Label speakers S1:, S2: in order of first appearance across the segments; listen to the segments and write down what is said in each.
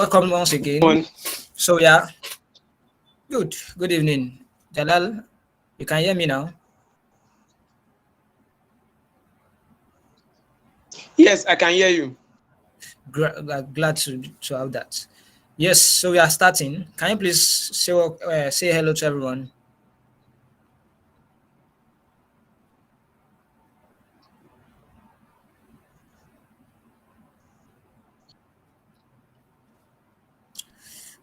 S1: Welcome once again.
S2: On.
S1: So yeah, good evening. Jalal, you can hear me now?
S2: Yes, I can hear you.
S1: Glad to have that. Yes, so we are starting. Can you please say hello to everyone?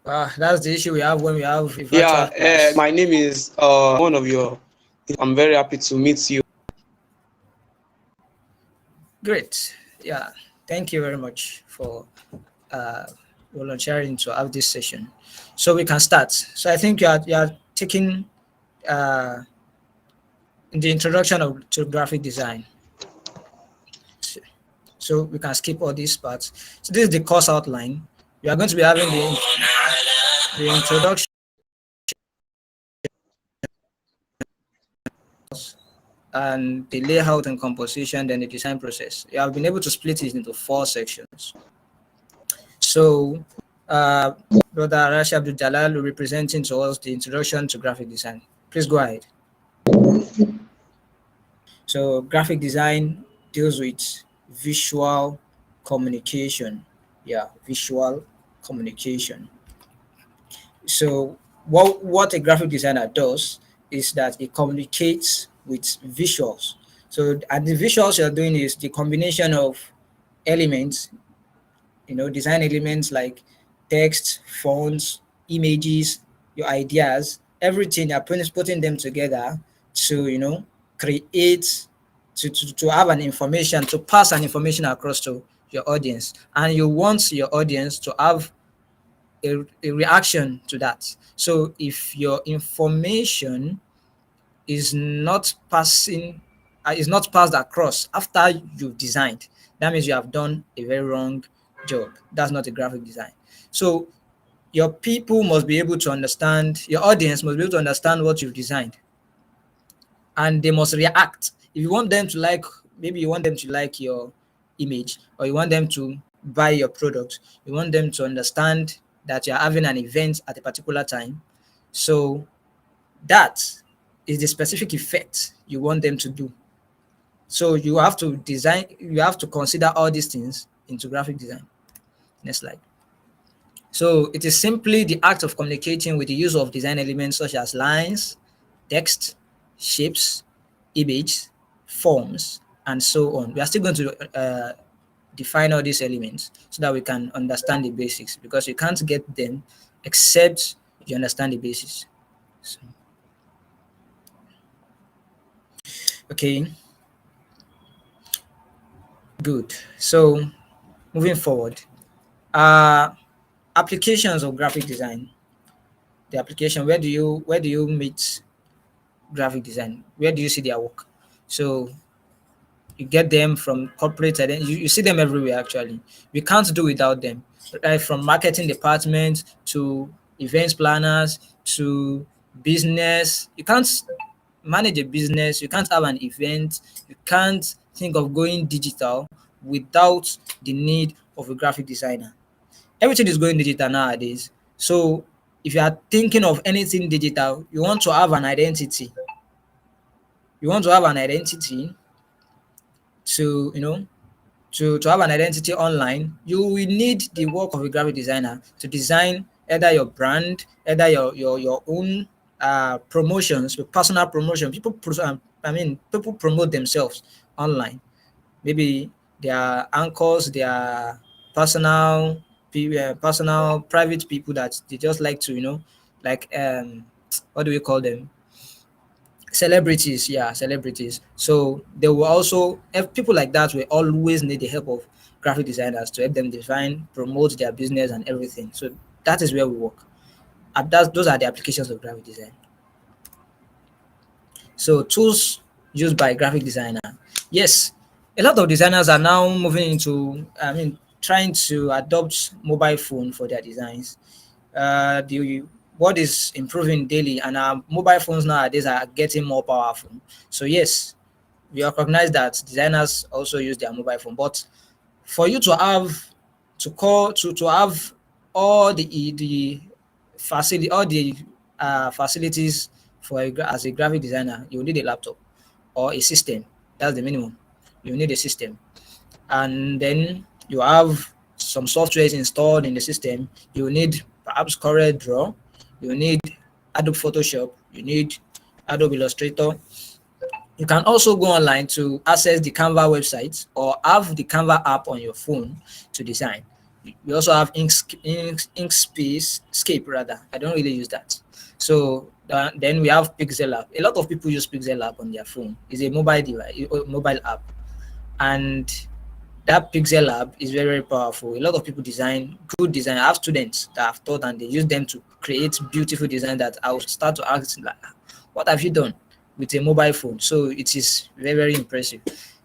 S1: That's the issue we have when we have a virtual
S2: Yeah,
S1: class.
S2: my name is one of your. I'm very happy to meet you.
S1: Great. Yeah, thank you very much for uh, volunteering to have this session. So we can start. So I think you are taking uh, the introduction to graphic design. So we can skip all these parts. So this is the course outline. We are going to be having the introduction and the layout and composition, then the design process. You have been able to split it into 4 sections. So uh, Brother Rashi Abdul Jalal will be presenting to us the introduction to graphic design. Please go ahead. So graphic design deals with visual communication. Yeah, visual communication. So what a graphic designer does is that it communicates with visuals. So and the visuals you're doing is the combination of elements, design elements like text, fonts, images, your ideas, everything. You're putting them together to create to have an information, to pass an information across to your audience, and you want your audience to have a reaction to that. So if your information is not passing, is not passed across after you've designed, that means you have done a very wrong job. That's not a graphic design. So your people must be able to understand, your audience must be able to understand what you've designed, and they must react. If you want them to like, maybe you want them to like your image, or you want them to buy your product, you want them to understand that you're having an event at a particular time. So that is the specific effect you want them to do. So you have to consider all these things into graphic design. Next slide. So it is simply the act of communicating with the use of design elements such as lines, text, shapes, image, forms, and so on. We are still going to define all these elements so that we can understand the basics, because you can't get them except you understand the basics. So, okay, good. So moving forward, uh, applications of graphic design. The application, where do you meet graphic design? Where do you see their work? So you get them from corporate, and then you see them everywhere. Actually, we can't do without them. Right, from marketing department to events planners to business. You can't manage a business, you can't have an event, you can't think of going digital without the need of a graphic designer. Everything is going digital nowadays. So if you are thinking of anything digital, you want to have an identity. You want to have an identity to, to have an identity online, you will need the work of a graphic designer to design either your brand, either your own promotions, your personal promotion. People promote themselves online. Maybe their anchors, their personal private people that they just like to, like what do we call them? Celebrities. Yeah, celebrities. So they will also have people like that will always need the help of graphic designers to help them design, promote their business and everything. So that is where we work. And those are the applications of graphic design. So tools used by graphic designer. Yes, a lot of designers are now moving into, trying to adopt mobile phone for their designs. The what is improving daily, and our mobile phones nowadays are getting more powerful. So yes, we recognize that designers also use their mobile phone, but for you to have to call to have all the facilities for as a graphic designer. You need a laptop or a system. That's the minimum. You need a system, and then you have some softwares installed in the system. You need perhaps Corel Draw. You need Adobe Photoshop. You need Adobe Illustrator. You can also go online to access the Canva website or have the Canva app on your phone to design. We also have Inkspace, Scape rather. I don't really use that. So then we have Pixel app. A lot of people use Pixel app on their phone. It's a mobile device, a mobile app, and that Pixel app is very, very powerful. A lot of people design good design. I have students that have taught and they use them to create beautiful design that I will start to ask like, what have you done with a mobile phone? So it is very, very impressive.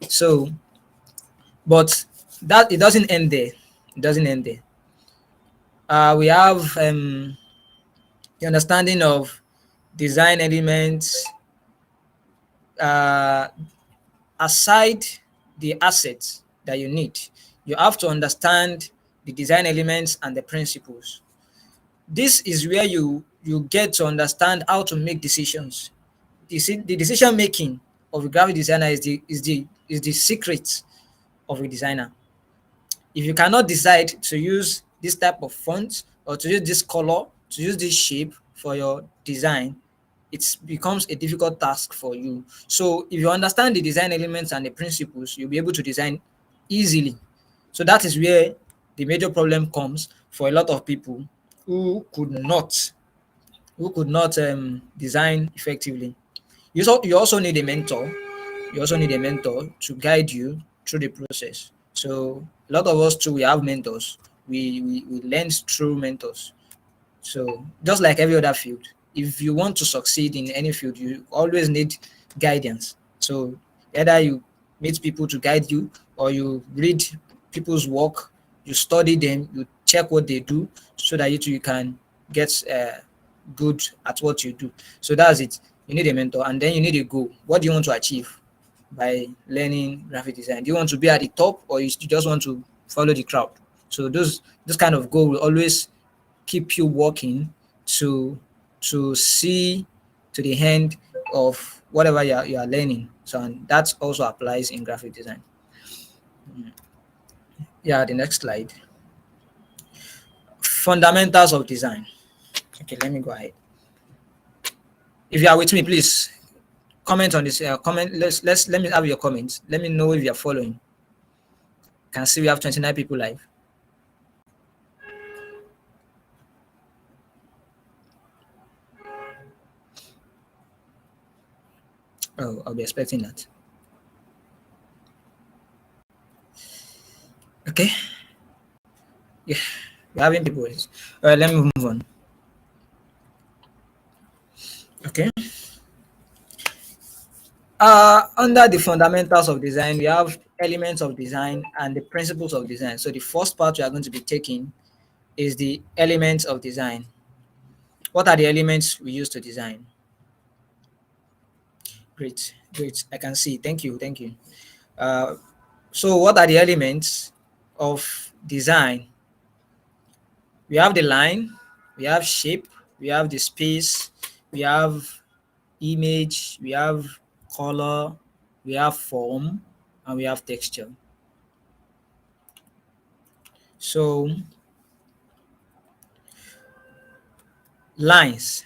S1: So, but that it doesn't end there. It doesn't end there. We have the understanding of design elements uh, aside the assets that you need. You have to understand the design elements and the principles. This is where you get to understand how to make decisions. The decision making of a graphic designer is the secret of a designer. If you cannot decide to use this type of font or to use this color, to use this shape for your design, it becomes a difficult task for you. So if you understand the design elements and the principles, you'll be able to design easily. So that is where the major problem comes for a lot of people who could not design effectively. You also need a mentor. You also need a mentor to guide you through the process. So a lot of us too, we have mentors. We learn through mentors. So just like every other field, if you want to succeed in any field, you always need guidance. So either you meet people to guide you, or you read people's work, you study them, you check what they do, so that you can get good at what you do. So that's it. You need a mentor, and then you need a goal. What do you want to achieve by learning graphic design? Do you want to be at the top, or you just want to follow the crowd? So those kind of goal will always keep you working to see to the end of whatever you are learning. So and that also applies in graphic design. Yeah, the next slide. Fundamentals of design. Okay, let me go ahead. If you are with me, please comment on this. Comment. Let me have your comments. Let me know if you are following. Can see we have 29 people live. Oh, I'll be expecting that. Okay. Yeah, we're having people. All right, let me move on. Okay. Under the fundamentals of design, we have elements of design and the principles of design. So the first part we are going to be taking is the elements of design. What are the elements we use to design? Great, great. I can see. Thank you, thank you. Uh, so what are the elements of design? We have the line, we have shape, we have the space, we have image, we have color, we have form, and we have texture. So lines.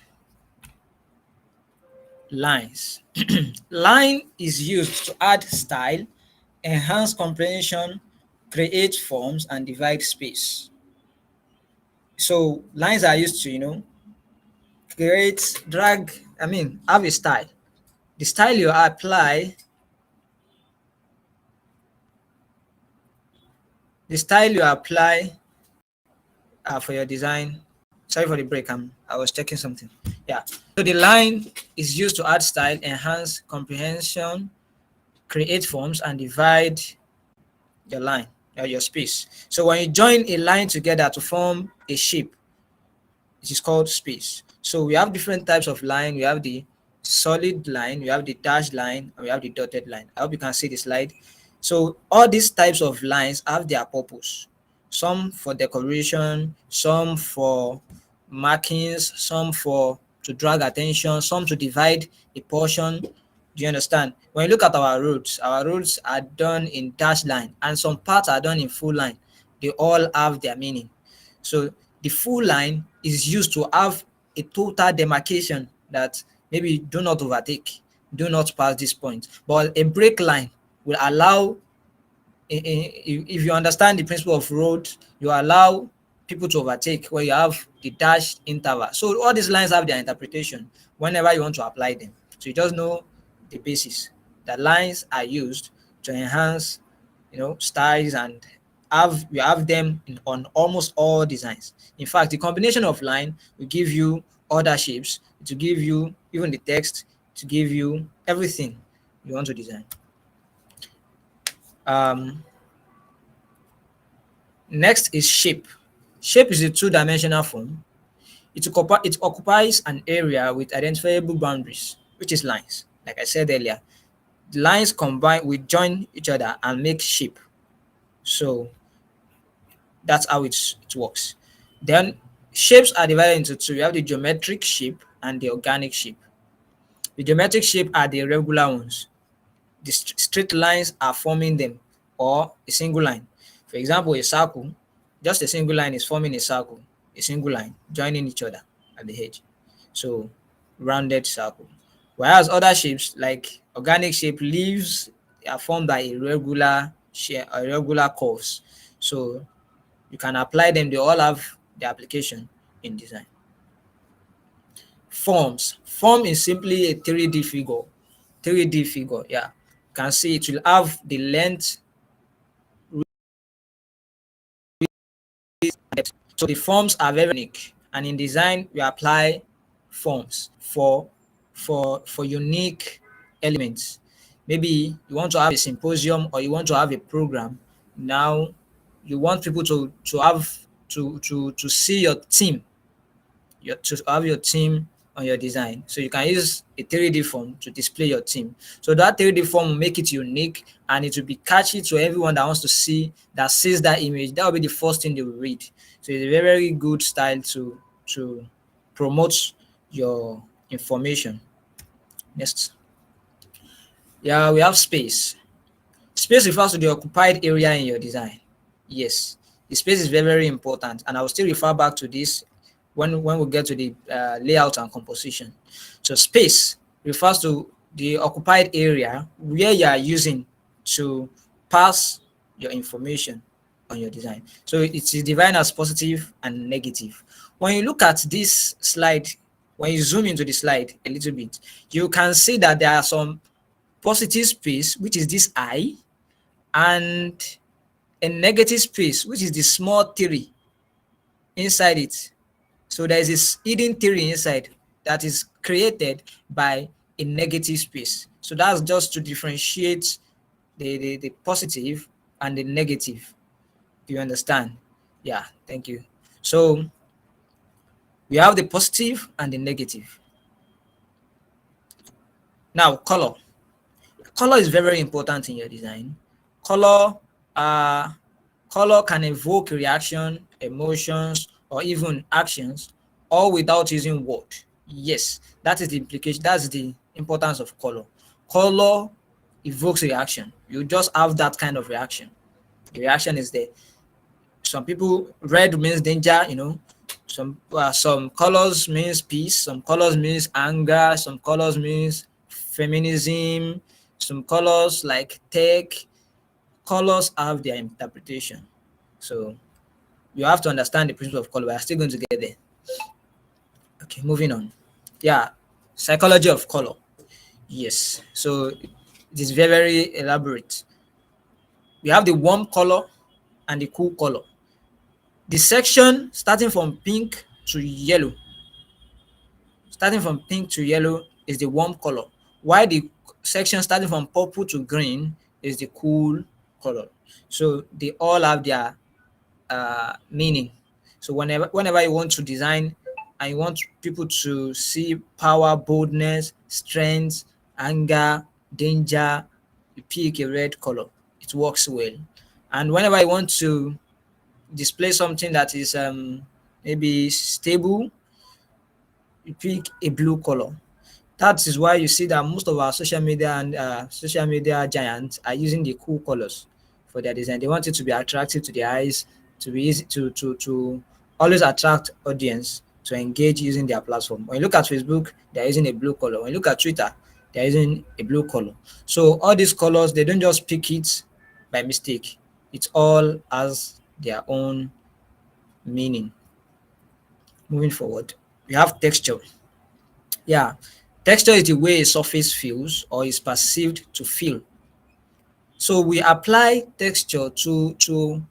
S1: Lines. Line is used to add style, enhance comprehension, create forms, and divide space. So lines are used to, create, drag, have a style. The style you apply, the style you apply for your design. Sorry for the break. I was checking something. Yeah. So the line is used to add style, enhance comprehension, create forms, and divide your line or your space. So when you join a line together to form a shape, it is called space. So we have different types of line. We have the solid line, we have the dashed line, and we have the dotted line. I hope you can see the slide. So all these types of lines have their purpose. some for decoration, some for markings, some for to drag attention, some to divide a portion. Do you understand? When you look at our roads are done in dash line and some parts are done in full line. They all have their meaning. So the full line is used to have a total demarcation that maybe do not overtake, do not pass this point. But a break line will allow, if you understand the principle of road, you allow people to overtake where you have the dashed interval. So all these lines have their interpretation whenever you want to apply them. So you just know the basis. The lines are used to enhance, styles, and have them on almost all designs. In fact, the combination of line will give you other shapes, to give you even the text, to give you everything you want to design. Um, Next is shape. Shape is a two-dimensional form. It occupies an area with identifiable boundaries, which is lines. Like I said earlier, the lines combine will join each other and make shape. So that's how it works. Then shapes are divided into two. You have the geometric shape and the organic shape. The geometric shape are the regular ones. The straight lines are forming them, or a single line. For example, a circle, just a single line is forming a circle, a single line joining each other at the edge. So rounded circle. Whereas other shapes like organic shape leaves are formed by irregular curves. So you can apply them, they all have the application in design. Forms. Form is simply a 3D figure. 3D figure, yeah. You can see it will have the length, depth. So the forms are very unique. And in design, we apply forms for unique elements. Maybe you want to have a symposium or you want to have a program. Now you want people to have to see your team, to have your team on your design. So you can use a 3D form to display your team. So that 3D form will make it unique and it will be catchy to everyone that wants to see, that sees that image. That will be the first thing they will read. So it's a very, very good style to promote your information. Next. Yeah, we have space. Space refers to the occupied area in your design. Yes, the space is very, very important, and I will still refer back to this when we get to the layout and composition. So space refers to the occupied area where you are using to pass your information on your design. So it is defined as positive and negative. When you look at this slide, when you zoom into the slide a little bit, you can see that there are some positive space, which is this I, and a negative space, which is the small theory inside it. So there is this hidden theory inside that is created by a negative space. So that's just to differentiate the positive and the negative. Do you understand? Yeah, thank you. So we have the positive and the negative. Now, color. Color is very, very important in your design. Color, uh, color can evoke reaction, emotions, or even actions, all without using word. Yes, that is the implication. That's the importance of color. Color evokes reaction. You just have that kind of reaction. The reaction is there. Some people, red means danger. Some colors means peace. Some colors means anger. Some colors means feminism. Some colors like tech. Colors have their interpretation. So you have to understand the principle of color. We are still going to get there. Okay, moving on. Yeah, psychology of color. Yes, so it is very, very elaborate. We have the warm color and the cool color. The section starting from pink to yellow is the warm color, while the section starting from purple to green is the cool color. So they all have their meaning. So whenever you want to design and you want people to see power, boldness, strength, anger, danger, you pick a red color. It works well. And whenever you want to display something that is maybe stable, you pick a blue color. That is why you see that most of our social media giants are using the cool colors for their design. They want it to be attractive to the eyes, to be easy to always attract audience to engage using their platform. When you look at Facebook, they're using a blue color. When you look at Twitter, they're using a blue color. So all these colors, they don't just pick it by mistake. It all has their own meaning. Moving forward, we have texture. Yeah, texture is the way a surface feels or is perceived to feel. So we apply texture to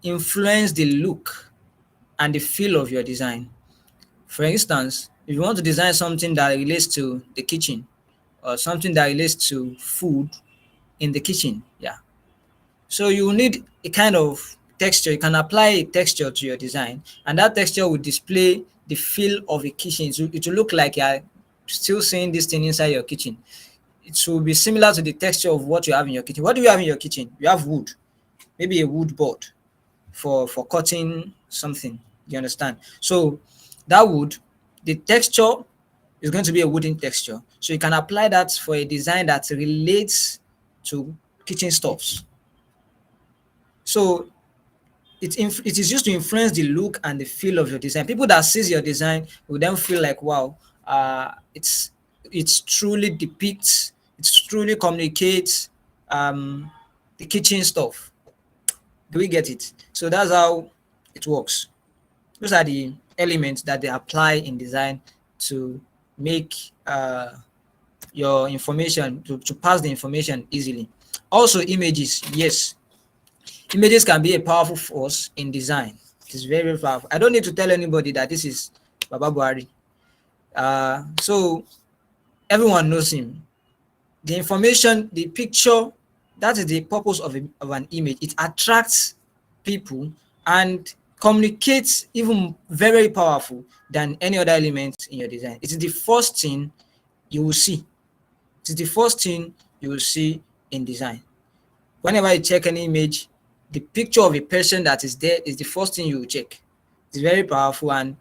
S1: influence the look and the feel of your design. For instance, if you want to design something that relates to the kitchen or something that relates to food in the kitchen, yeah. So you need a kind of texture. You can apply a texture to your design, and that texture will display the feel of a kitchen. It will look like you're still seeing this thing inside your kitchen. It will be similar to the texture of what you have in your kitchen. What do you have in your kitchen? You have wood, maybe a wood board for cutting something. You understand? So that wood, the texture is going to be a wooden texture. So you can apply that for a design that relates to kitchen stuffs. So it is used to influence the look and the feel of your design. People that sees your design will then feel like, wow, it's truly depicts, it truly communicates the kitchen stuff. Do we get it? So that's how it works. Those are the elements that they apply in design to make your information to pass the information easily. Also, images. Yes, images can be a powerful force in design. It is very, very powerful. I don't need to tell anybody that this is Baba Buhari. So everyone knows him. The information, the picture, that is the purpose of an image. It attracts people and communicates even very powerful than any other element in your design. It is the first thing you will see. It is the first thing you will see in design. Whenever you check any image, the picture of a person that is there is the first thing you will check. It's very powerful and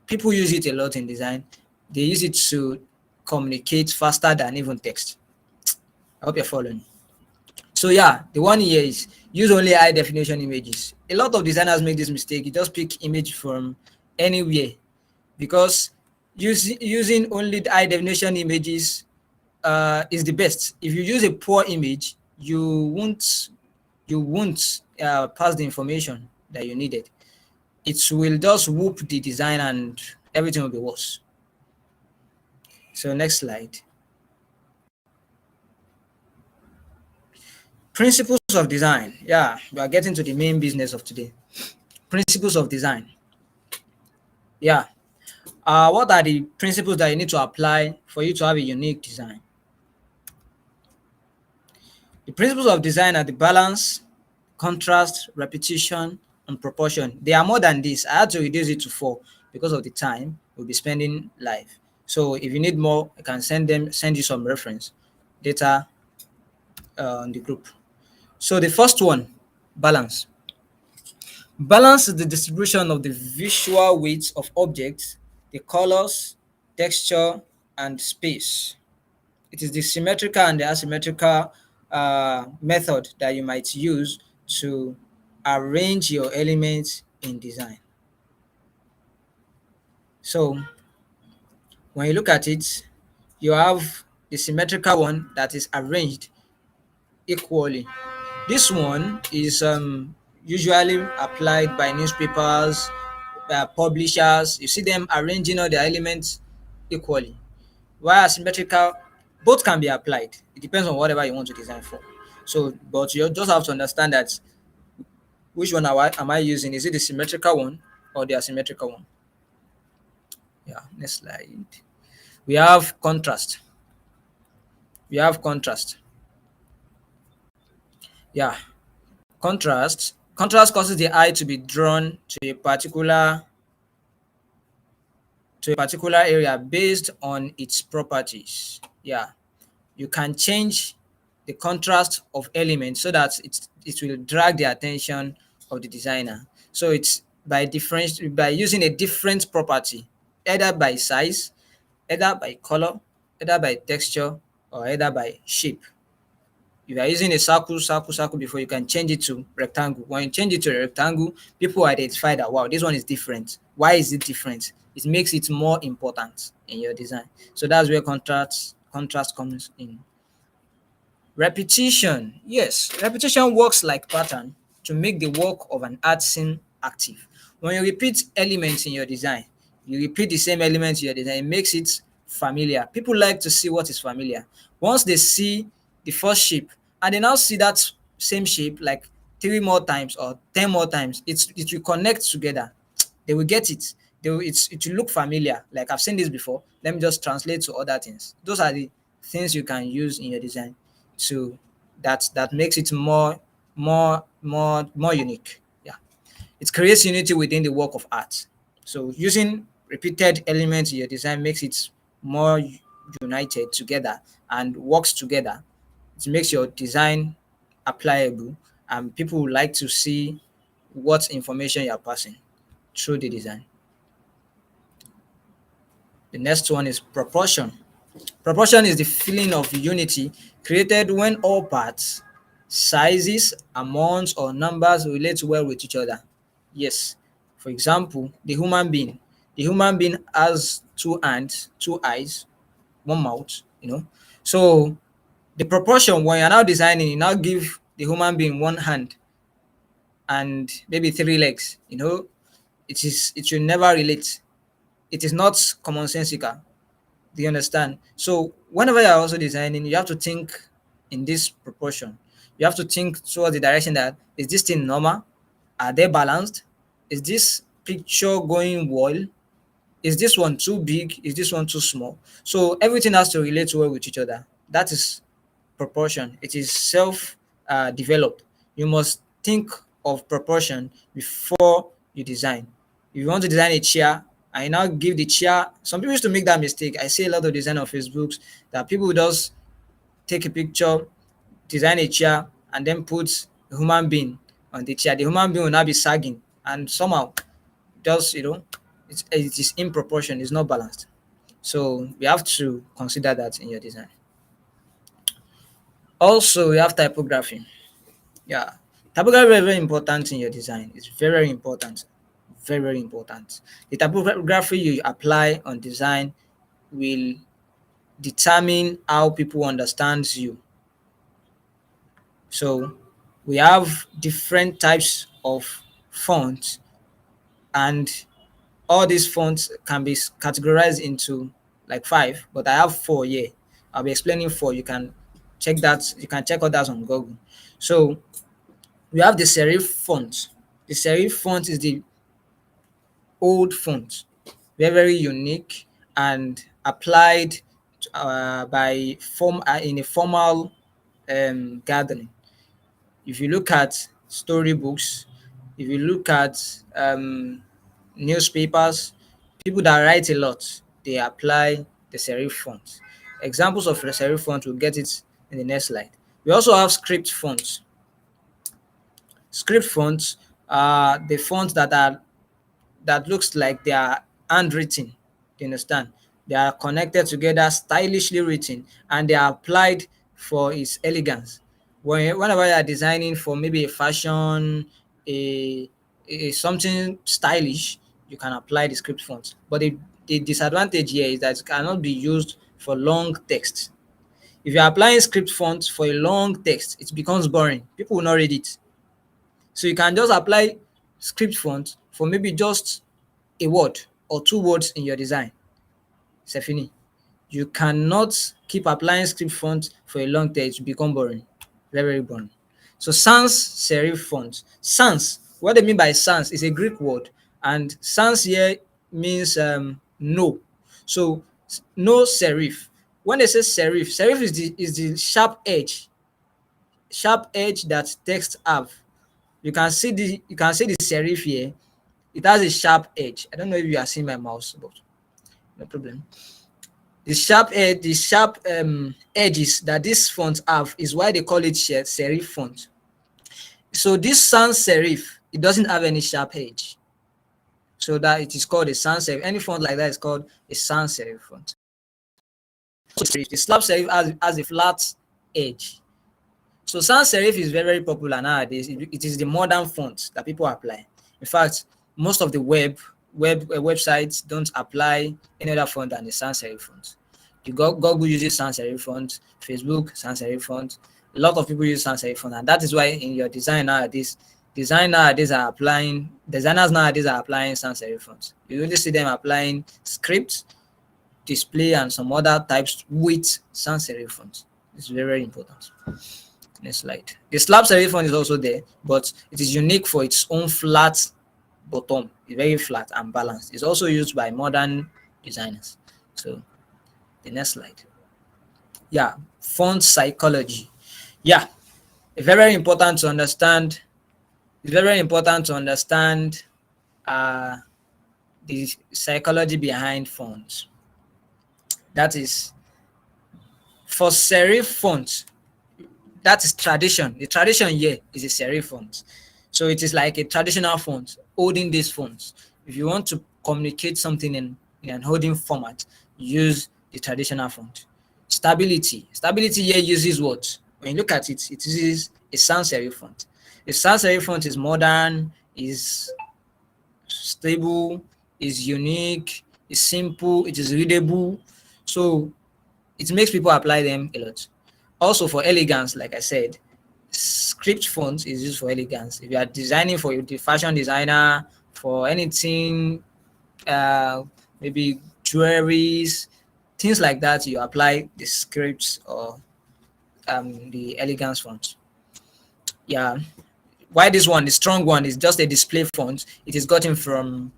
S1: people use it a lot in design. They use it to communicate faster than even text. I hope you're following. So yeah, the one here is use only high definition images. A lot of designers make this mistake. You just pick image from anywhere because using only high definition images is the best. If you use a poor image, you won't pass the information that you needed. It will just whoop the design and everything will be worse. So next slide. Principles of design. Yeah, we are getting to the main business of today. Principles of design. Yeah. What are the principles that you need to apply for you to have a unique design? The principles of design are the balance, contrast, repetition, and proportion. They are more than this. I had to reduce it to 4 because of the time we'll be spending live. So if you need more, I can send you some reference data on the group. So the first one, balance. Balance is the distribution of the visual weights of objects, the colors, texture, and space. It is the symmetrical and the asymmetrical method that you might use to arrange your elements in design. So when you look at it, you have the symmetrical one that is arranged equally. This one is usually applied by newspapers, publishers. You see them arranging all the elements equally. While asymmetrical, both can be applied. It depends on whatever you want to design for. So, but you just have to understand that which one am I using? Is it the symmetrical one or the asymmetrical one? Yeah, next slide. We have contrast. We have contrast. Yeah, contrast causes the eye to be drawn to a particular area based on its properties. Yeah, you can change the contrast of elements so that it will drag the attention of the designer. So it's by using a different property, either by size, either by color, either by texture, or either by shape. If you are using a circle before, you can change it to rectangle. When you change it to a rectangle, people identify that, wow, this one is different. Why is it different? It makes it more important in your design. So that's where contrast comes in. Repetition. Yes, repetition works like pattern to make the work of an art scene active. When you repeat elements in your design, you repeat the same elements in your design, it makes it familiar. People like to see what is familiar. Once they see the first shape and they now see that same shape like 3 more times or 10 more times, it will connect together. They will get it. It will look familiar. Like, I've seen this before. Let me just translate to other things. Those are the things you can use in your design to that makes it more unique. Yeah. It creates unity within the work of art. So using repeated elements in your design makes it more united together and works together. It makes your design applicable, and people would like to see what information you're passing through the design. The next one is proportion. Proportion is the feeling of unity created when all parts, sizes, amounts, or numbers relate well with each other. Yes. For example, the human being. The human being has two hands, two eyes, one mouth, So the proportion, when you're now designing, you now give the human being one hand and maybe three legs, it should never relate. It is not commonsensical. Do you understand? So whenever you're also designing, you have to think in this proportion. You have to think towards the direction that, is this thing normal? Are they balanced? Is this picture going well? Is this one too big? Is this one too small? So everything has to relate well with each other. That is proportion. It is self developed. You must think of proportion before you design. If you want to design a chair, I now give the chair. Some people used to make that mistake. I see a lot of design on Facebook that people just take a picture, design a chair, and then put a human being on the chair. The human being will now be sagging, and somehow just it is in proportion. It's not balanced. So we have to consider that in your design. Also, we have typography. Yeah, typography is very important in your design. It's very important, very important. The typography you apply on design will determine how people understand you. So we have different types of fonts, and all these fonts can be categorized into like 5, but I have 4 here. I'll be explaining 4. You can check that. You can check others on Google. So we have the serif font. The serif font is the old font, very, very unique and applied by form in a formal gathering. If you look at storybooks, if you look at newspapers, people that write a lot, they apply the serif font. Examples of the serif font, we'll get it in the next slide. We also have script fonts. Script fonts are the fonts that looks like they are handwritten. You understand? They are connected together, stylishly written, and they are applied for its elegance. Whenever you are designing for maybe a fashion, a something stylish, you can apply the script font. But the disadvantage here is that it cannot be used for long text. If you're applying script font for a long text, it becomes boring. People will not read it. So you can just apply script font for maybe just a word or 2 words in your design. Sefini, you cannot keep applying script font for a long time. It will become boring, very, very boring. So sans serif font. Sans, what they mean by sans is a Greek word, and sans here means no. So no serif. When they say serif, serif is the sharp edge that text have. You can see the serif here. It has a sharp edge. I don't know if you are seeing my mouse, but no problem. The sharp edges that this font have is why they call it serif font. So this sans serif it doesn't have any sharp edge. So that it is called a sans serif. Any font like that is called a sans serif font. The slab serif has a flat edge. So sans serif is very, very popular nowadays. It is the modern font that people apply. In fact, most of the websites don't apply any other font than the sans serif font. Google uses sans serif font, Facebook sans serif font. A lot of people use sans serif font, and that is why in your design nowadays, designers nowadays are applying sans serif font. You only see them applying script, display, and some other types with sans serif font. It's very, very important. Next slide. The slab serif font is also there, but it is unique for its own flat bottom. It's very flat and balanced. It's also used by modern designers. So the next slide. Yeah, font psychology. Yeah, it's very important to understand. It's very important to understand the psychology behind fonts. That is, for serif font, that is tradition. The tradition here is a serif font. So it is like a traditional font, holding these fonts. If you want to communicate something in an holding format, use the traditional font. Stability. Stability here uses what? When you look at it, it uses a sans serif font. A sans serif font is modern, is stable, is unique, is simple, it is readable. So it makes people apply them a lot. Also for elegance, like I said, script font is used for elegance. If you are designing for the fashion designer, for anything, maybe jewelries, things like that, you apply the scripts or the elegance font. Yeah. Why this one, the strong one, is just a display font. It is gotten from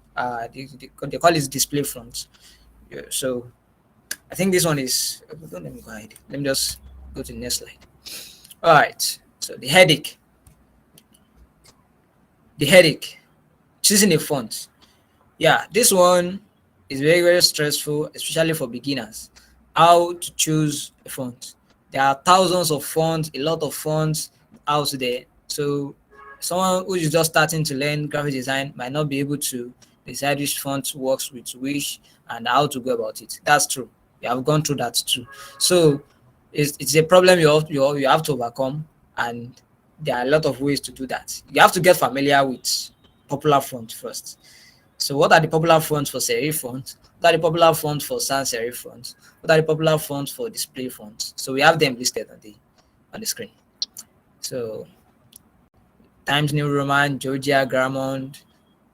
S1: they call it display font. Yeah, so I think this one is. Don't let me go ahead. Let me just go to the next slide. All right. So the headache. The headache. Choosing a font. Yeah, this one is very, very stressful, especially for beginners. How to choose a font. There are thousands of fonts, a lot of fonts out there. So someone who is just starting to learn graphic design might not be able to decide which font works with which and how to go about it. That's true. We have gone through that too. So it's a problem you have to overcome, and there are a lot of ways to do that. You have to get familiar with popular fonts first. So what are the popular fonts for serif font? What are the popular fonts for sans serif font? What are the popular fonts for display fonts? So we have them listed on the screen. So Times New Roman, Georgia, Grammond,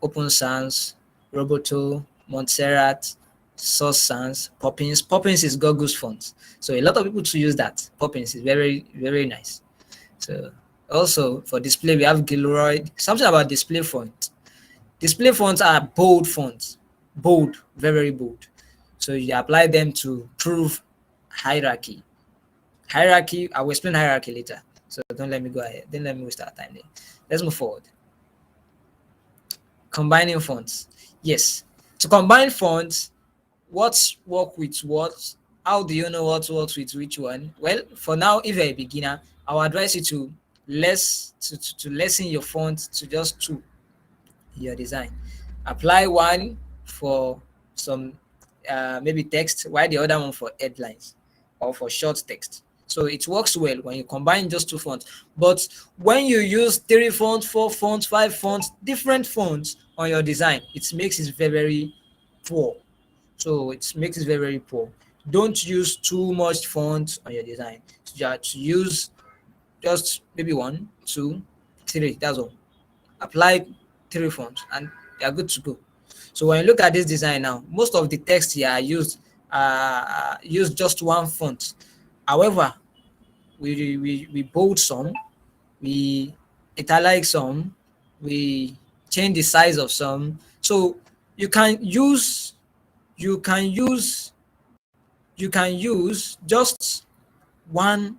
S1: Open Sans, Roboto, Montserrat, Source Sans, Poppins. Poppins is Google's font. So a lot of people to use that. Poppins is very, very nice. So also for display, we have Gilroy. Something about display font. Display fonts are bold fonts. Bold, very, very bold. So you apply them to prove hierarchy. Hierarchy, I will explain hierarchy later. So don't let me go ahead. Don't let me waste our time there. Let's move forward. Combining fonts. Yes. To combine fonts, what's work with what? How do you know what works with which one? Well, for now, if you're a beginner, I would advise you to lessen your font to just two in your design. Apply one for some maybe text, while the other one for headlines or for short text. So it works well when you combine just two fonts. But when you use 3 fonts, 4 fonts, 5 fonts, different fonts on your design, it makes it very, very poor. So it makes it very, very poor. Don't use too much font on your design. Just use just maybe 1, 2, 3. That's all. Apply 3 fonts and they are good to go. So when you look at this design now, most of the text here are use just one font. However, we bold some, we italic some, we change the size of some. So you can use just one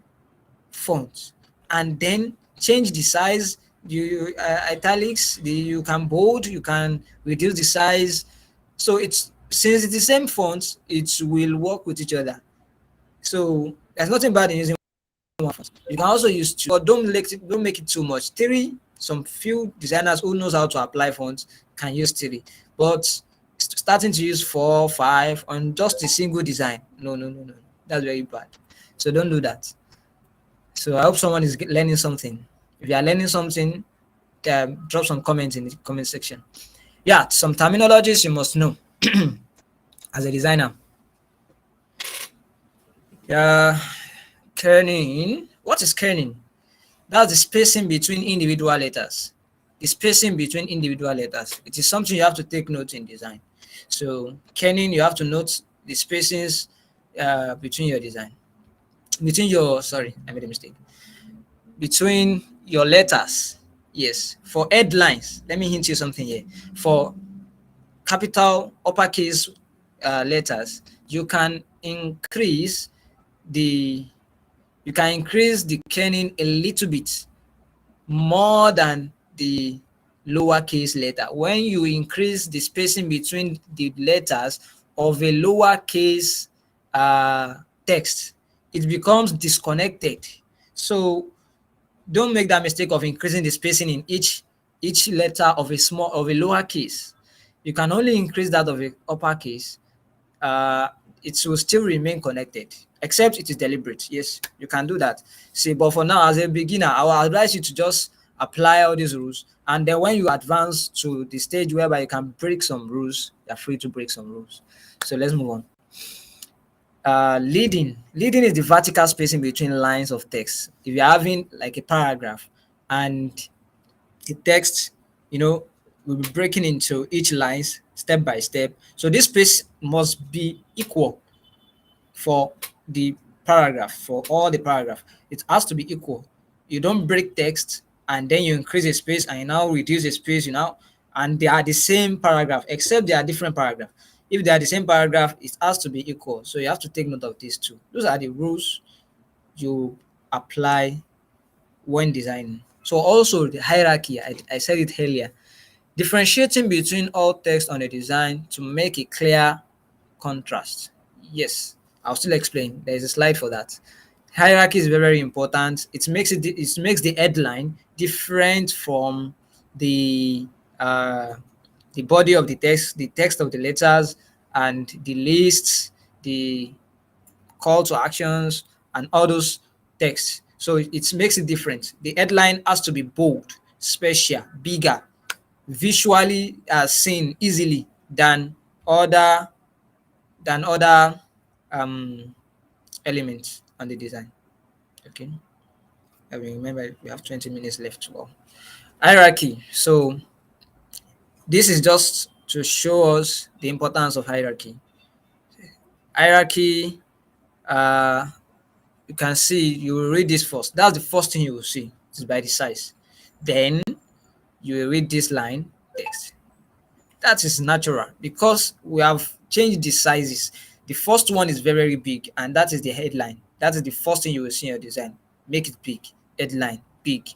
S1: font and then change the size. You italics, you can bold, you can reduce the size. So it's since it's the same font, it will work with each other. So there's nothing bad in using one font. You can also use 2, but don't make it too much. 3 Some few designers who knows how to apply fonts can use 3, but starting to use 4, 5 on just a single design, no, no, no, no, that's very bad. So don't do that. So I hope someone is learning something. If you are learning something, drop some comments in the comment section. Yeah, some terminologies you must know as a designer. Yeah, kerning. What is kerning? That's the spacing between individual letters. The spacing between individual letters. It is something you have to take note in design. So kerning, you have to note the spacings between your design. Between your, sorry, I made a mistake. Between your letters. Yes. For headlines, let me hint you something here. For capital uppercase letters, you can increase the kerning a little bit more than the lowercase letter. When you increase the spacing between the letters of a lowercase text, it becomes disconnected. So don't make that mistake of increasing the spacing in each letter of a lowercase. You can only increase that of a uppercase. It will still remain connected, except it is deliberate. Yes, you can do that. See, but for now, as a beginner, I will advise you to just apply all these rules, and then when you advance to the stage whereby you can break some rules, you're free to break some rules. So let's move on. Leading is the vertical spacing between lines of text. If you're having like a paragraph and the text, will be breaking into each lines step by step. So this space must be equal for the paragraph, for all the paragraph. It has to be equal. You don't break text and then you increase the space and you now reduce the space, and they are the same paragraph, except they are different paragraph. If they are the same paragraph, it has to be equal. So you have to take note of these two. Those are the rules you apply when designing. So also the hierarchy, I said it earlier, differentiating between all text on a design to make a clear contrast. Yes, I'll still explain. There's a slide for that. Hierarchy is very, very important. It makes the headline different from the the body of the text of the letters, and the lists, the call to actions, and all those texts. So it makes it different. The headline has to be bold, special, bigger, visually seen easily other than other um, elements on the design. Okay. I mean, remember we have 20 minutes left. Well, hierarchy. So this is just to show us the importance of hierarchy. Hierarchy, uh, you can see, you will read this first. That's the first thing you will see. It's by the size. Then you will read this line text. That is natural because we have changed the sizes. The first one is very, very big, and that is the headline. That is the first thing you will see in your design. Make it big. Headline, big.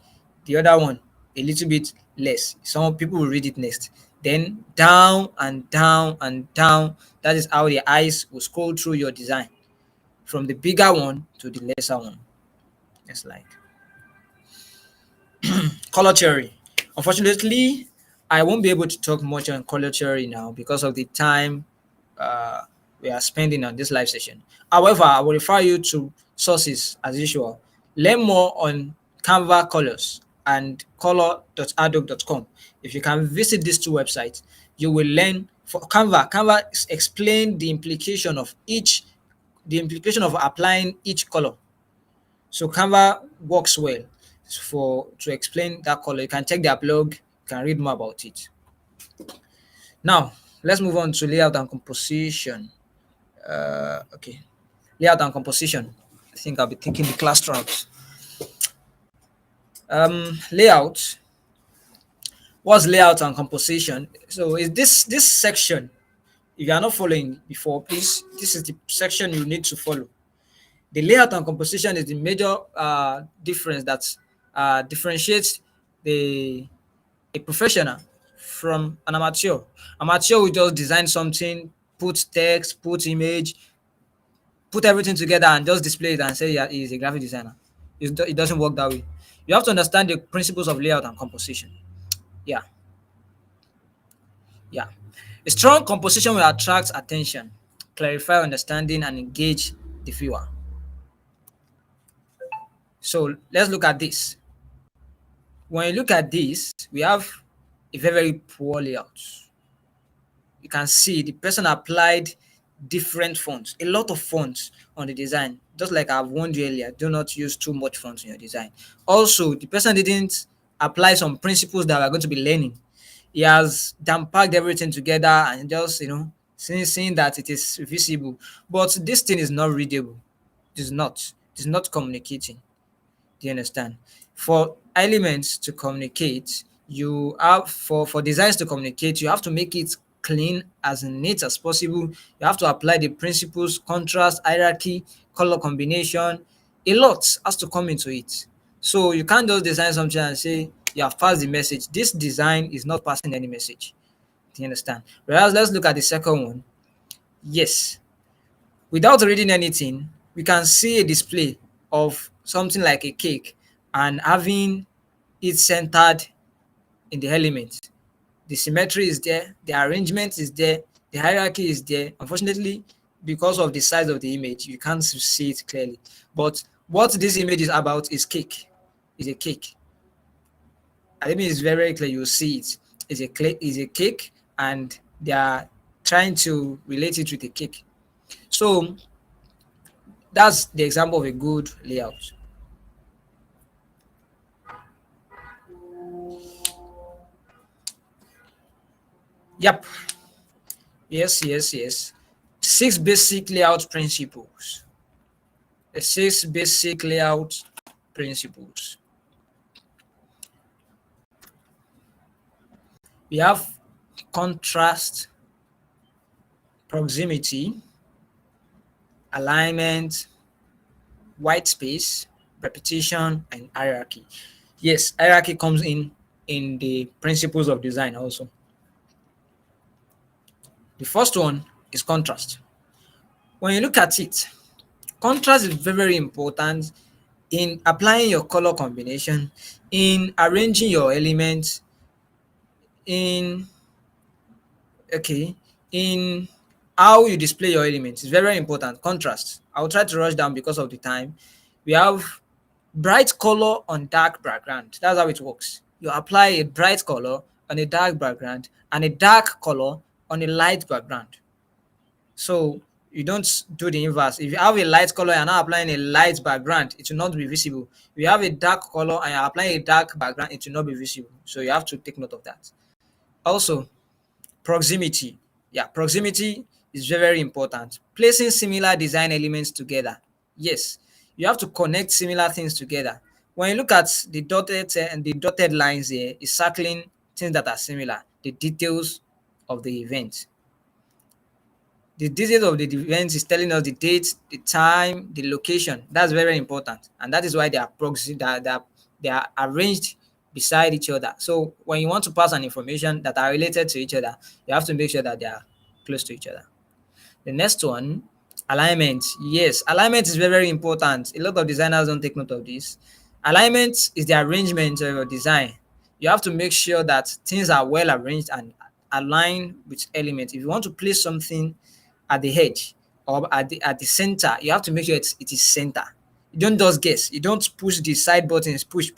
S1: The other one, a little bit less. Some people will read it next. Then down and down and down. That is how the eyes will scroll through your design from the bigger one to the lesser one. It's like color theory. Unfortunately, I won't be able to talk much on color theory now because of the time uh, we are spending on this live session. However, I will refer you to sources as usual. Learn more on Canva colors and color.adobe.com. If you can visit these two websites, you will learn for Canva. Canva explain the implication of applying each color. So Canva works well to explain that color. You can check their blog, you can read more about it. Now, let's move on to layout and composition. Okay, layout and composition. I think I'll be taking the class route. Layout. What's layout and composition? So is this section? If you are not following before, please, this is the section you need to follow. The layout and composition is the major difference that differentiates a professional from an amateur. Amateur will just design something, put text, put image, put everything together and just display it and say, yeah, he's a graphic designer. It doesn't work that way. You have to understand the principles of layout and composition. Yeah, yeah. A strong composition will attract attention, clarify understanding, and engage the viewer. So let's look at this. When you look at this, we have a very, very poor layout. You can see the person applied different fonts, a lot of fonts on the design. Just like I've warned you earlier, do not use too much fonts in your design. Also, the person didn't apply some principles that we're going to be learning. He has packed everything together and just, seeing that it is visible. But this thing is not readable. It is not. It is not communicating. Do you understand? For elements to communicate, you have for designs to communicate, you have to make it clean, as neat as possible. You have to apply the principles, contrast, hierarchy, color combination. A lot has to come into it. So you can't just design something and say you have passed the message. This design is not passing any message. Do you understand? Whereas let's look at the second one. Yes, without reading anything, we can see a display of something like a cake and having it centered in the element. The symmetry is there, the arrangement is there, the hierarchy is there. Unfortunately, because of the size of the image, you can't see it clearly. But what this image is about is cake. Is a cake. I mean, it's very clear. You see it. Is a cake, and they are trying to relate it with a cake. So that's the example of a good layout. Yep. Yes, yes, yes. Six basic layout principles. The six basic layout principles. We have contrast, proximity, alignment, white space, repetition, and hierarchy. Yes, hierarchy comes in the principles of design also. The first one is contrast. When you look at it, contrast is very, very important in applying your color combination, in arranging your elements, in okay, in how you display your elements. It's very, very important. Contrast. I will try to rush down because of the time. We have bright color on dark background. That's how it works. You apply a bright color on a dark background and a dark color on a light background. So you don't do the inverse. If you have a light color and are applying a light background, it will not be visible. If you have a dark color and you're applying a dark background, it will not be visible. So you have to take note of that. Also, proximity. Yeah, proximity is very, very important. Placing similar design elements together. Yes, you have to connect similar things together. When you look at the dotted and the dotted lines here, is circling things that are similar, the details of the event. The details of the event is telling us the date, the time, the location. That's very, very important, and that is why they are they are arranged beside each other. So when you want to pass an information that are related to each other, you have to make sure that they are close to each other. The next one, alignment. Yes, alignment is very, very important. A lot of designers don't take note of this. Alignment is the arrangement of your design. You have to make sure that things are well arranged and aligned with elements. If you want to place something at the edge or at the center, you have to make sure it is center. You don't just guess. You don't push the side buttons, push,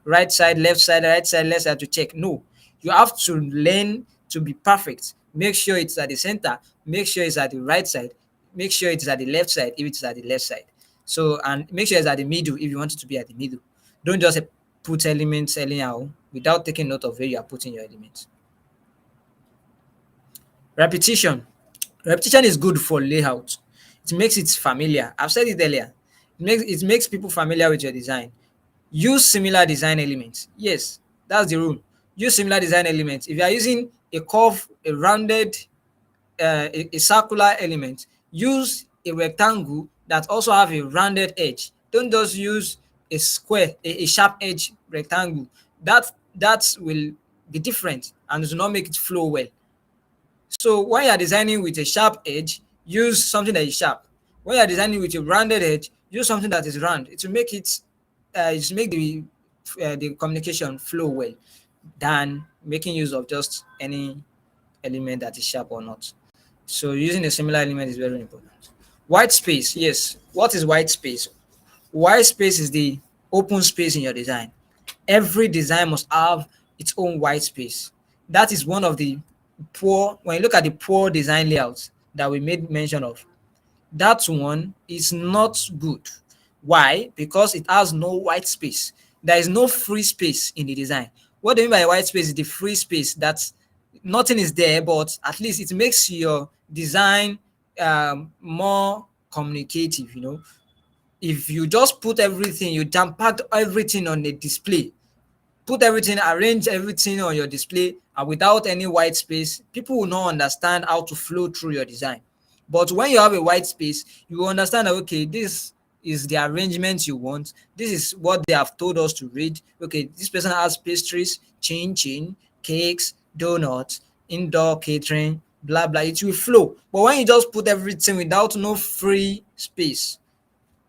S1: right side, left side, right side, left side to check. No, you have to learn to be perfect. Make sure it's at the center. Make sure it's at the right side. Make sure it's at the left side if it's at the left side. So, and make sure it's at the middle if you want it to be at the middle. Don't just put elements anyhow without taking note of where you are putting your elements. Repetition. Repetition is good for layout. It makes it familiar. I've said it earlier. It makes people familiar with your design. Use similar design elements. Yes, that's the rule. Use similar design elements. If you are using a curve, a rounded, a circular element, use a rectangle that also have a rounded edge. Don't just use a square, a sharp edge rectangle. That will be different and do not make it flow well. So when you are designing with a sharp edge, use something that is sharp. When you are designing with a rounded edge, use something that is round. It will make it it's make the communication flow well than making use of just any element that is sharp or not. So using a similar element is very important. White space, yes. What is white space? White space is the open space in your design. Every design must have its own white space. That is one of the poor, when you look at the poor design layouts that we made mention of, that one is not good. Why? Because it has no white space. There is no free space in the design. What do you mean by white space is the free space that nothing is there, but at least it makes your design more communicative. If you just put everything, you jam packed everything on a display, put everything, arrange everything on your display, and without any white space, people will not understand how to flow through your design. But when you have a white space, you will understand that, okay, this is the arrangement you want. This is what they have told us to read. Okay, this person has pastries, chin, cakes, donuts, indoor catering, blah blah. It will flow. But when you just put everything without no free space,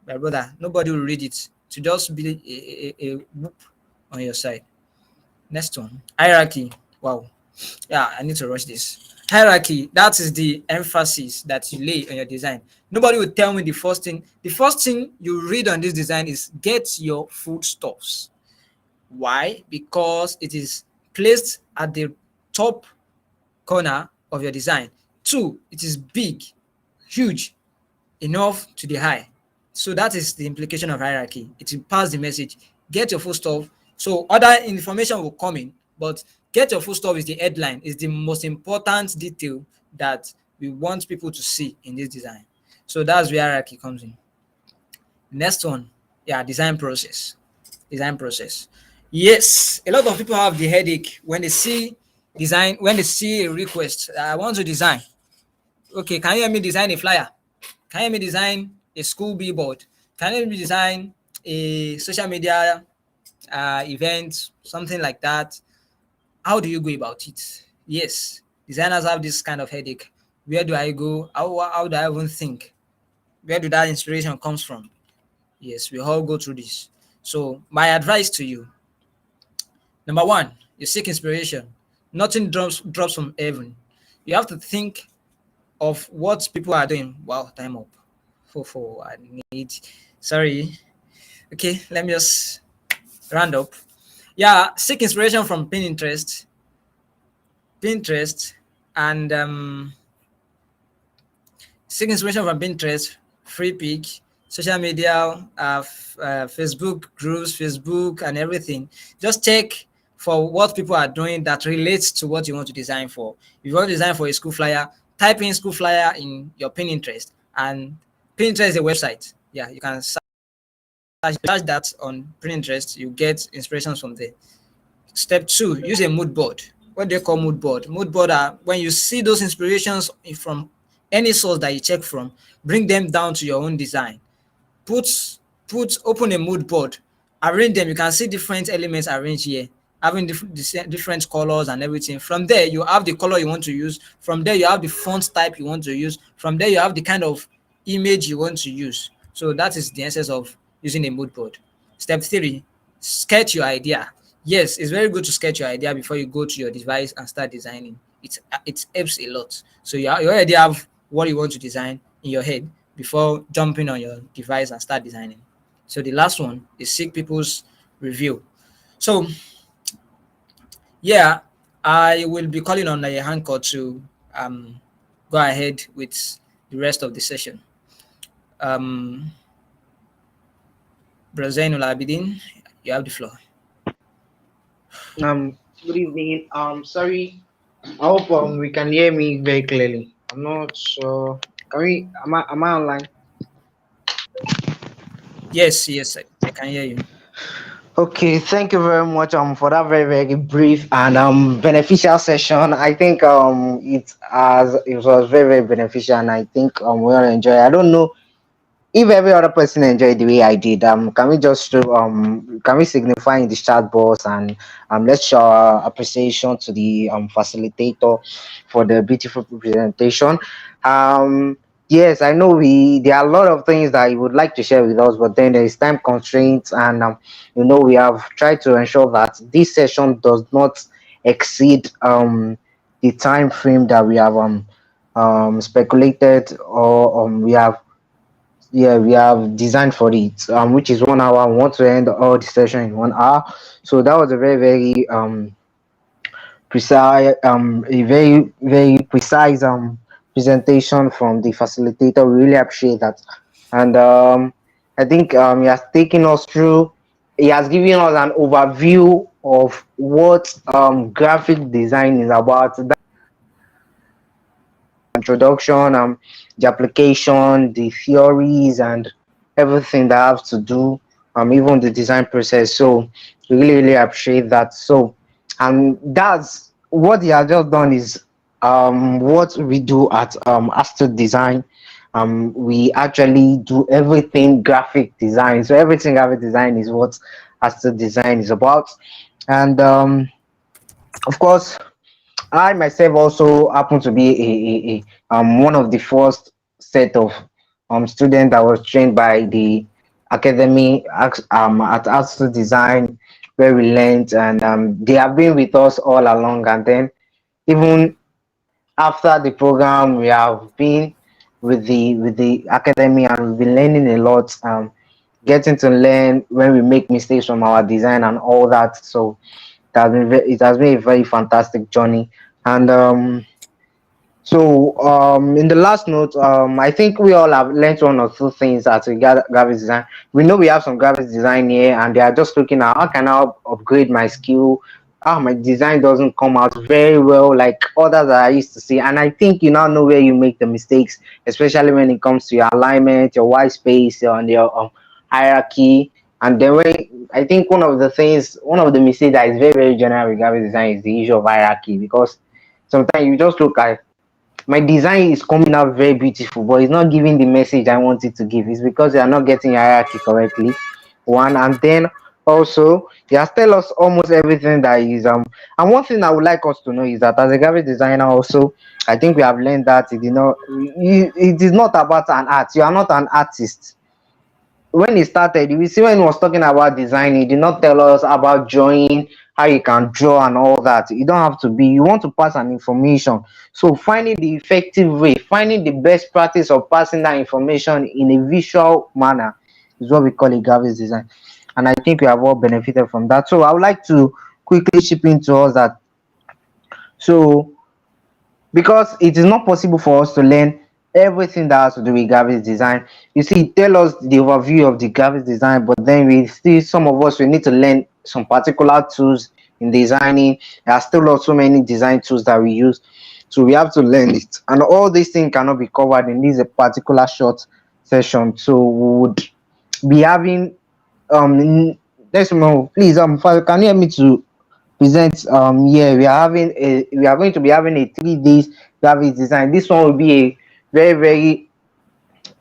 S1: my brother, nobody will read it. To just be a whoop on your side. Next one, hierarchy. Wow. Yeah, I need to rush this. Hierarchy, that is the emphasis that you lay on your design. Nobody will tell me the first thing. The first thing you read on this design is get your foodstuffs. Why? Because it is placed at the top corner of your design. Two, it is big, huge, enough to the eye. So that is the implication of hierarchy. It will pass the message. Get your foodstuff. So other information will come in, but get your foodstuff is the headline, is the most important detail that we want people to see in this design. So that's where hierarchy comes in. Next one, yeah, design process. Design process. Yes, a lot of people have the headache when they see design, when they see a request. I want to design. Okay, can you help me design a flyer? Can you help me design a school billboard? Can you help me design a social media event, something like that? How do you go about it? Yes, designers have this kind of headache. Where do I go? How do I even think? Where do that inspiration comes from? Yes, we all go through this. So my advice to you, number one, you seek inspiration. Nothing drops from heaven. You have to think of what people are doing. Wow, time up. I need. Sorry. Okay, let me just round up. Yeah, seek inspiration from Pinterest, and seek inspiration from Pinterest, free pick, social media, Facebook groups, Facebook, and everything. Just check for what people are doing that relates to what you want to design for. If you want to design for a school flyer, type in school flyer in your Pinterest, and Pinterest is a website. Yeah, you can search that on Pinterest. You get inspirations from there. Step two, use a mood board. What do you call mood board? Mood board are when you see those inspirations from any source that you check from, bring them down to your own design. Put open a mood board, arrange them. You can see different elements arranged here, having different colors and everything. From there, you have the color you want to use. From there, you have the font type you want to use. From there, you have the kind of image you want to use. So that is the essence of using a mood board. Step three, sketch your idea. Yes, it's very good to sketch your idea before you go to your device and start designing. It helps a lot. So you already have what you want to design in your head before jumping on your device and start designing. So the last one is seek people's review. So yeah, I will be calling on a Anchor to go ahead with the rest of the session. Um, Brazainul Abidin, you have the floor.
S3: Good evening. Sorry. I hope we can hear me very clearly. I'm not sure. Can we? Am I online?
S1: Yes, I can hear you.
S3: Okay. Thank you very much for that very brief and beneficial session. I think it was very beneficial, and I think we all enjoy. I don't know if every other person enjoyed the way I did. Can we just can we signify in the chat box and let's show our appreciation to the facilitator for the beautiful presentation. Um Yes, I know we there are a lot of things that you would like to share with us, but then there is time constraints, and we have tried to ensure that this session does not exceed the time frame that we have speculated, or we have designed for it, which is 1 hour. We want to end all the session in 1 hour, so that was a very precise a very precise presentation from the facilitator. We really appreciate that. And I think he has taken us through, he has given us an overview of what graphic design is about, the introduction, the application, the theories, and everything that has to do, even the design process. So we really appreciate that. So, and that's what he has just done is what we do at Astute Design. We actually do everything graphic design. So everything graphic design is what Astute Design is about. And of course, I myself also happen to be one of the first set of students that was trained by the academy at Arts to Design, where we learned, and they have been with us all along. And then even after the program, we have been with the academy, and we've been learning a lot. Getting to learn when we make mistakes from our design and all that. So it has been a very fantastic journey. And in the last note, I think we all have learned one or two things as regard graphic design. We know we have some graphic design here, and they are just looking at how can I upgrade my skill. Ah, my design doesn't come out very well like others that I used to see. And I think you now know where you make the mistakes, especially when it comes to your alignment, your white space, and your hierarchy. And then I think one of the mistakes that is very general with graphic design is the issue of hierarchy, because sometimes you just look at my design is coming out very beautiful, but it's not giving the message I want it to give. It's because you are not getting hierarchy correctly. One, and then also you has tell us almost everything that is and one thing I would like us to know is that as a graphic designer also, I think we have learned that it is not about an art. You are not an artist. When he started, you see when he was talking about design, he did not tell us about drawing, how you can draw and all that. You don't have to be, you want to pass an information. So finding the effective way, finding the best practice of passing that information in a visual manner is what we call a graphics design. And I think we have all benefited from that. So I would like to quickly chip into us that, so because it is not possible for us to learn everything that has to do with graphics design. You see, tell us the overview of the graphics design, but then we still, some of us, we need to learn some particular tools in designing. There are still not so many design tools that we use, so we have to learn it. And all these things cannot be covered in this particular short session. So we would be having let's know, please, Father, can you help me to present? Yeah, we are going to be having a 3 days graphic design. This one will be a very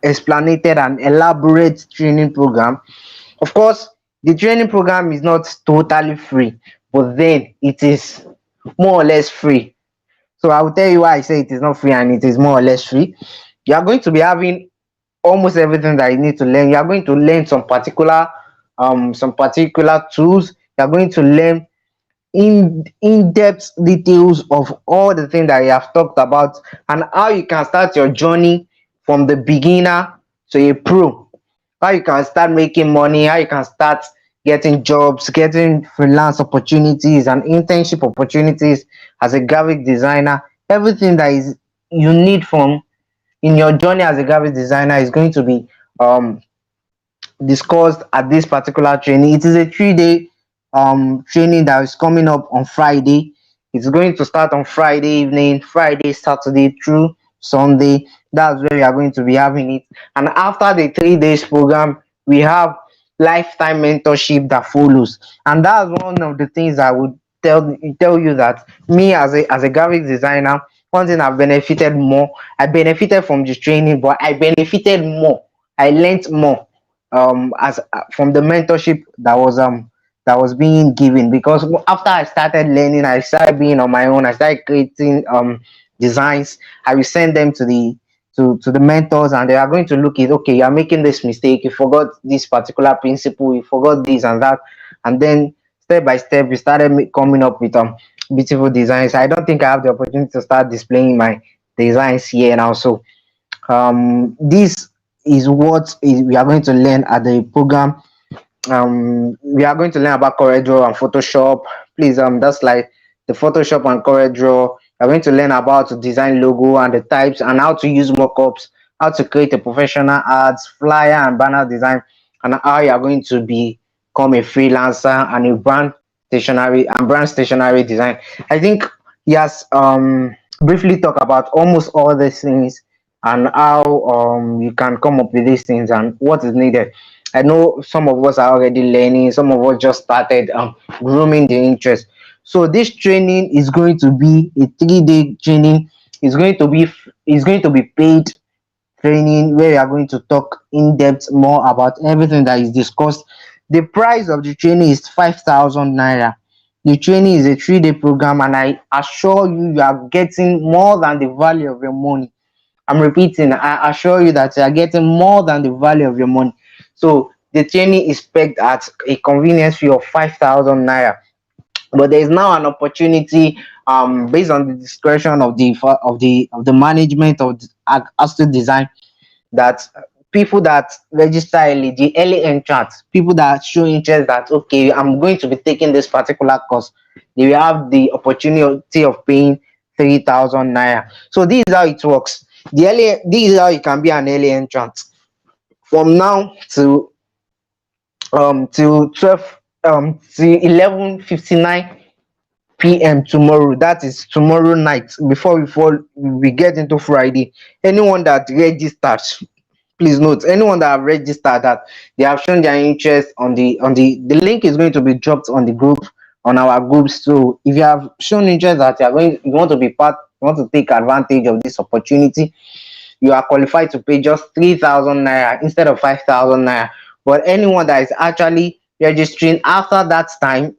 S3: explanated and elaborate training program. Of course, the training program is not totally free, but then it is more or less free. So I will tell you why I say it is not free and it is more or less free. You are going to be having almost everything that you need to learn. You are going to learn some particular tools. You are going to learn in-depth details of all the things that you have talked about, and how you can start your journey from the beginner to a pro, how you can start making money, how you can start getting jobs, getting freelance opportunities and internship opportunities as a graphic designer. Everything that is you need from in your journey as a graphic designer is going to be um discussed at this particular training. It is a 3 day training that is coming up on Friday. It's going to start on Friday evening, Friday, Saturday through Sunday. That's where we are going to be having it. And after the 3 days program, we have lifetime mentorship that follows. And that's one of the things I would tell you that me as a graphic designer, one thing I've benefited more. I benefited from this training, but I benefited more. I learned more as from the mentorship that was being given, because after I started learning, I started being on my own. I started creating designs. I will send them to the mentors, and they are going to look at, okay, you are making this mistake, you forgot this particular principle, you forgot this and that, and then step by step we started coming up with beautiful designs. I don't think I have the opportunity to start displaying my designs here now. So this is what we are going to learn at the program. We are going to learn about CorelDRAW and Photoshop. Please, that's like the Photoshop and CorelDRAW. We're going to learn about to design logo and the types, and how to use mockups, how to create a professional ads, flyer and banner design, and how you are going to become a freelancer and a brand stationery design. I think yes, briefly talk about almost all these things, and how you can come up with these things and what is needed. I know some of us are already learning, some of us just started grooming the interest. So this training is going to be a 3-day training. It's going to be paid training, where we are going to talk in depth more about everything that is discussed. The price of the training is 5,000 naira. The training is a 3-day program, and I assure you, you are getting more than the value of your money. I'm repeating, I assure you that you are getting more than the value of your money. So the training is pegged at a convenience fee of 5,000 naira. But there is now an opportunity, based on the discretion of the management of Astute Design, that people that register early, the early entrants, people that show interest that, okay, I'm going to be taking this particular course, they will have the opportunity of paying 3,000 naira. So this is how it works. This is how you can be an early entrant. From now till 12 till 11:59 p.m. tomorrow. That is tomorrow night, before we get into Friday. Anyone that registers, please note, anyone that have registered, that they have shown their interest the link is going to be dropped on the group, on our groups. So if you have shown interest that you want to be part, you want to take advantage of this opportunity, you are qualified to pay just 3,000 naira instead of 5,000 naira. But anyone that is actually registering after that time,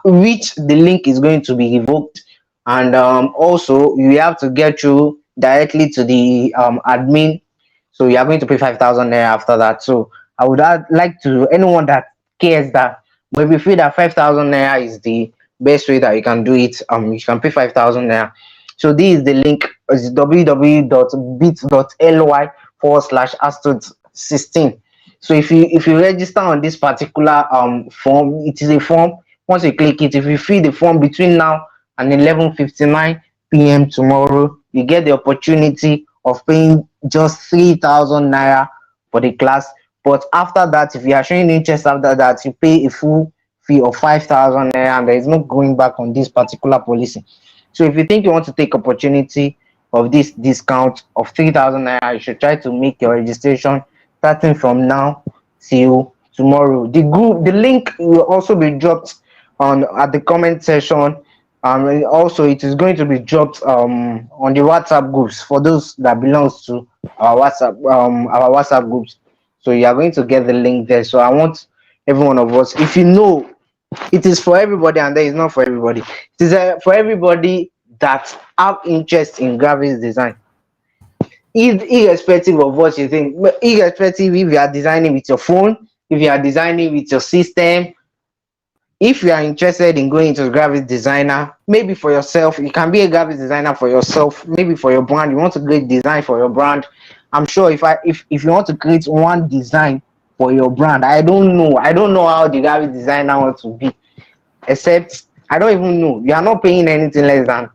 S3: which the link is going to be revoked, and also you have to get through directly to the admin. So you are going to pay 5,000 naira after that. So I would like to, anyone that cares, that, but if you feel that 5,000 naira is the best way that you can do it, you can pay 5,000 naira. So this is the link, is www.bit.ly/astute16. So if you register on this particular form, it is a form. Once you click it, if you fill the form between now and 11:59 p.m. tomorrow, you get the opportunity of paying just 3,000 naira for the class. But after that, if you are showing interest after that, you pay a full fee of 5,000 naira, and there is no going back on this particular policy. So if you think you want to take opportunity of this discount of 3,000 naira, you should try to make your registration starting from now till tomorrow. The link will also be dropped at the comment section. And also it is going to be dropped on the WhatsApp groups for those that belongs to our WhatsApp groups. So you are going to get the link there. So I want every one of us, if you know, it is for everybody, and there is not for everybody. It is for everybody that have interest in graphics design, irrespective of what you think, irrespective if you are designing with your phone, if you are designing with your system. If you are interested in going into graphic designer, maybe for yourself, you can be a graphic designer for yourself, maybe for your brand, you want to create design for your brand. I'm sure if you want to create one design for your brand, I don't know how the graphic designer wants to be, except I don't even know. You are not paying anything less than,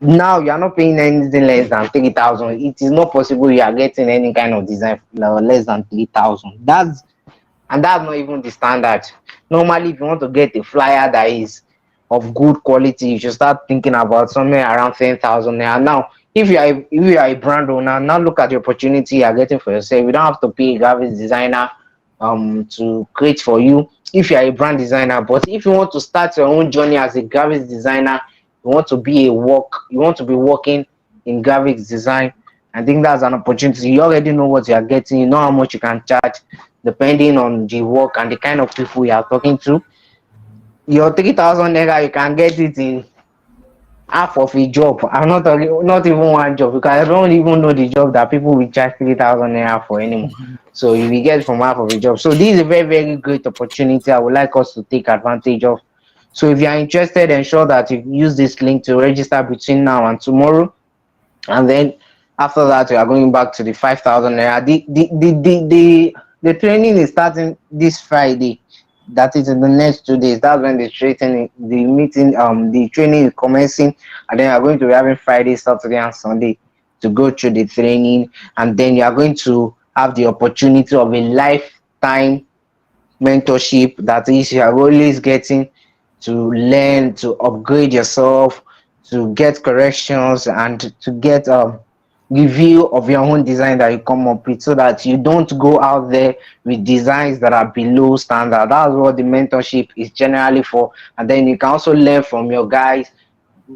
S3: now you are not paying anything less than 3,000. It is not possible you are getting any kind of design less than 3,000. That's not even the standard. Normally, if you want to get a flyer that is of good quality, you should start thinking about somewhere around 10,000 naira. Now, if you are a brand owner, now look at the opportunity you are getting for yourself. You don't have to pay a graphic designer to create for you if you are a brand designer. But if you want to start your own journey as a graphics designer, you want to be working in graphics design, I think that's an opportunity. You already know what you are getting, you know how much you can charge depending on the work and the kind of people you are talking to. Your 3,000 naira, you can get it in half of a job. I'm not talking, not even one job, because I don't even know the job that people will charge 3,000 naira for anymore. So you will get from half of a job. So this is a very, very great opportunity. I would like us to take advantage of. So if you are interested, ensure that you use this link to register between now and tomorrow, and then after that we are going back to the 5,000 naira. The training is starting this Friday. That is in the next 2 days. That's when the training is commencing, and then you are going to be having Friday, Saturday, and Sunday to go through the training, and then you are going to have the opportunity of a lifetime mentorship. That is, you are always getting to learn, to upgrade yourself, to get corrections, and to get review of your own design that you come up with, so that you don't go out there with designs that are below standard. That's what the mentorship is generally for. And then you can also learn from your guys,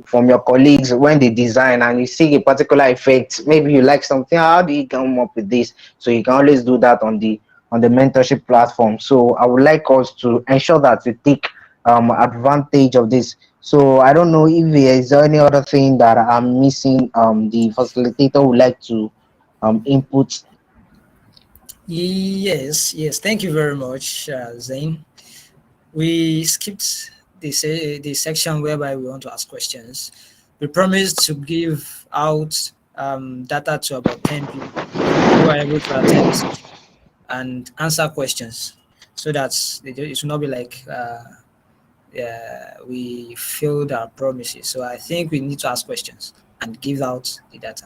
S3: from your colleagues, when they design and you see a particular effect. Maybe you like something, how do you come up with this? So you can always do that on the mentorship platform. So I would like us to ensure that we take advantage of this. So I don't know if there is any other thing that I'm missing, the facilitator would like to input.
S1: Yes, yes. Thank you very much, Zane. We skipped the section whereby we want to ask questions. We promised to give out data to about 10 people who are able to attend the session and answer questions, so that it will not be like we failed our promises. So I think we need to ask questions and give out the data.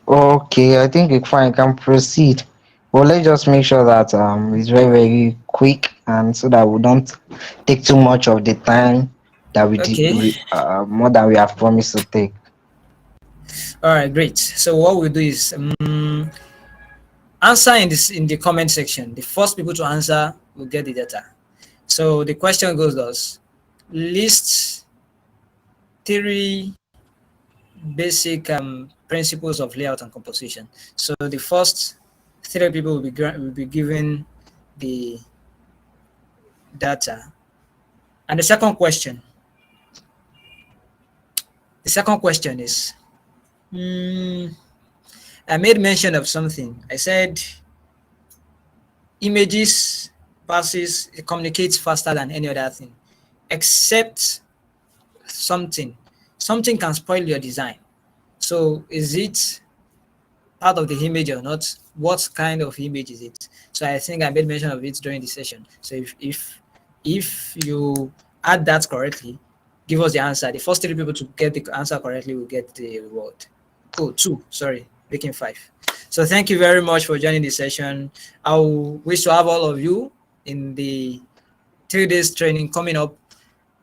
S3: Okay, I think it's fine. Can proceed. Well, let's just make sure that it's very, very quick, and so that we don't take too much of the time that
S1: Okay.
S3: more than we have promised to take.
S1: All right, great. So what we'll do is answer in the comment section. The first people to answer will get the data. So the question goes thus: list three basic principles of layout and composition. So the first three people will be given the data. And the second question is, I made mention of something. I said images passes, it communicates faster than any other thing, except something. Something can spoil your design. So is it part of the image or not? What kind of image is it? So I think I made mention of it during the session. So if you add that correctly, give us the answer. The first three people to get the answer correctly will get the reward. Oh, two, sorry, making five. So thank you very much for joining the session. I wish to have all of you in the 3 days training coming up,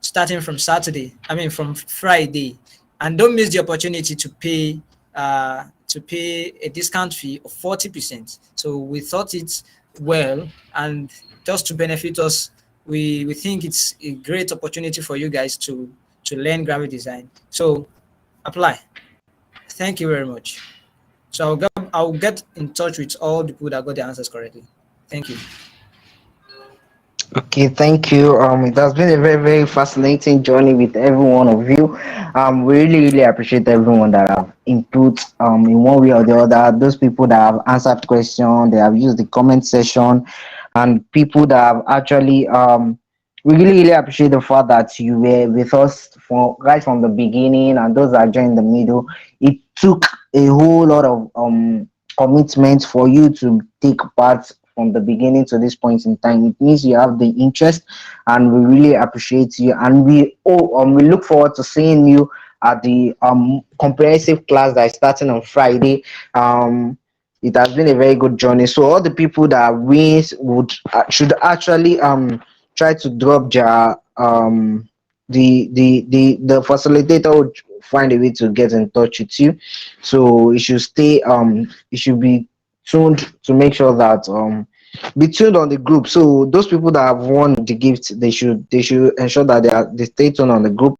S1: starting from from Friday. And don't miss the opportunity to pay a discount fee of 40%. So we thought it well, and just to benefit us, we think it's a great opportunity for you guys to learn graphic design. So apply. Thank you very much. So I'll get in touch with all the people that got the answers correctly. Thank you.
S3: Okay, thank you. It has been a very, very fascinating journey with every one of you. We really, really appreciate everyone that have input in one way or the other. Those people that have answered questions, they have used the comment section, and people that have actually we really, really appreciate the fact that you were with us for right from the beginning, and those that joined in the middle. It took a whole lot of commitment for you to take part from the beginning to this point in time. It means you have the interest, and we really appreciate you. And we look forward to seeing you at the comprehensive class that is starting on Friday. It has been a very good journey. So all the people that wins should actually try to drop their the facilitator would find a way to get in touch with you. So you should stay you should be tuned to make sure that be tuned on the group. So those people that have won the gift, they should ensure that they stay tuned on the group,